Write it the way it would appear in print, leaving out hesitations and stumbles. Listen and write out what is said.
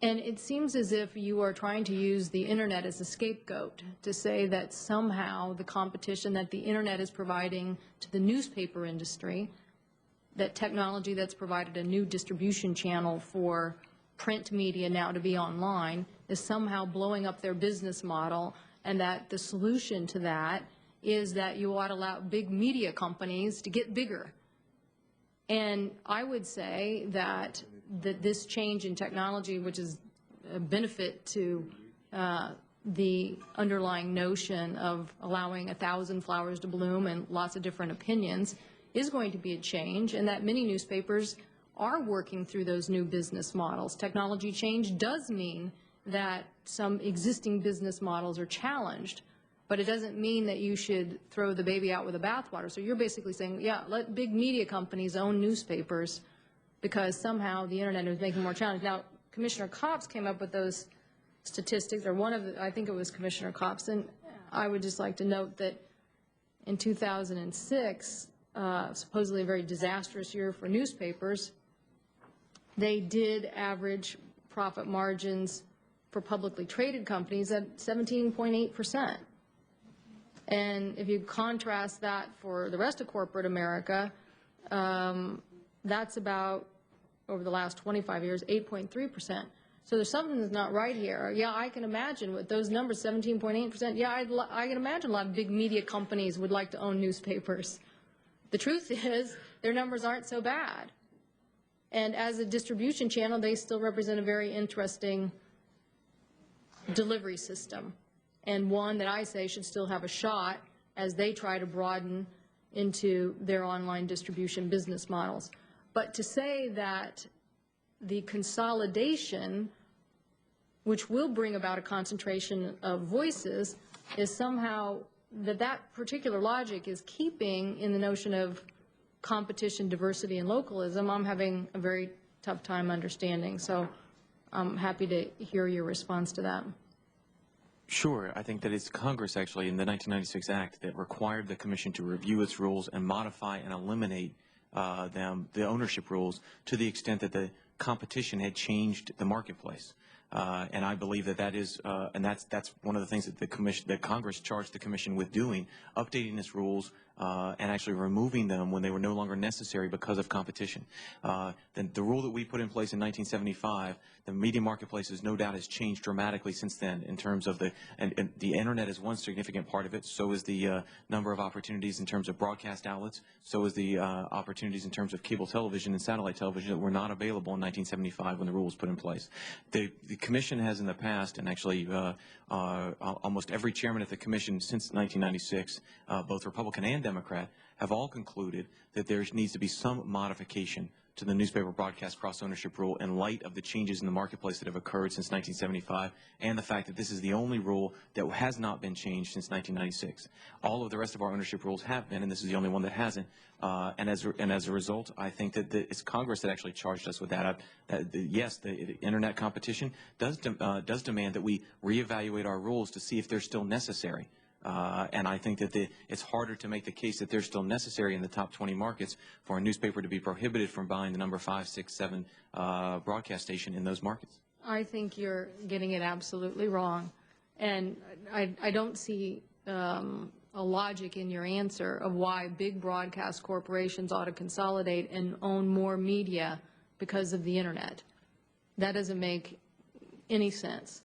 And it seems as if you are trying to use the internet as a scapegoat to say that somehow the competition that the internet is providing to the newspaper industry, that technology that's provided a new distribution channel for print media now to be online, is somehow blowing up their business model, and that the solution to that is that you ought to allow big media companies to get bigger. And I would say that this change in technology, which is a benefit to the underlying notion of allowing 1,000 flowers to bloom and lots of different opinions, is going to be a change, and that many newspapers are working through those new business models. Technology change does mean that some existing business models are challenged, but it doesn't mean that you should throw the baby out with the bathwater. So you're basically saying, yeah, let big media companies own newspapers because somehow the internet is making more challenging. Now, Commissioner Copps came up with those statistics, or one of the, I think it was Commissioner Copps, and I would just like to note that in 2006, supposedly a very disastrous year for newspapers, they did average profit margins for publicly traded companies at 17.8%. And if you contrast that for the rest of corporate America, that's about, over the last 25 years, 8.3%. So there's something that's not right here. Yeah, I can imagine with those numbers, 17.8%, yeah, I can imagine a lot of big media companies would like to own newspapers. The truth is, their numbers aren't so bad. And as a distribution channel, they still represent a very interesting delivery system, and one that I say should still have a shot as they try to broaden into their online distribution business models. But to say that the consolidation, which will bring about a concentration of voices, is somehow that particular logic is keeping in the notion of competition, diversity, and localism, I'm having a very tough time understanding. So I'm happy to hear your response to that. Sure. I think that it's Congress, actually, in the 1996 Act that required the Commission to review its rules and modify and eliminate the ownership rules to the extent that the competition had changed the marketplace. And I believe that that is, and that's one of the things that the Commission, that Congress charged the Commission with doing, updating its rules and actually removing them when they were no longer necessary because of competition. Then the rule that we put in place in 1975, the media marketplace no doubt has changed dramatically since then in terms of and the internet is one significant part of it. So is the number of opportunities in terms of broadcast outlets. So is the opportunities in terms of cable television and satellite television that were not available in 1975 when the rule was put in place. The Commission has in the past, and actually almost every chairman at the Commission since 1996, both Republican and Democrat, have all concluded that there needs to be some modification to the newspaper broadcast cross-ownership rule in light of the changes in the marketplace that have occurred since 1975 and the fact that this is the only rule that has not been changed since 1996. All of the rest of our ownership rules have been, and this is the only one that hasn't. And as a result, I think that it's Congress that actually charged us with that. Yes, the internet competition does demand that we reevaluate our rules to see if they're still necessary. And I think that it's harder to make the case that they're still necessary in the top 20 markets for a newspaper to be prohibited from buying the number 5, 6, 7 broadcast station in those markets. I think you're getting it absolutely wrong. And I don't see a logic in your answer of why big broadcast corporations ought to consolidate and own more media because of the internet. That doesn't make any sense.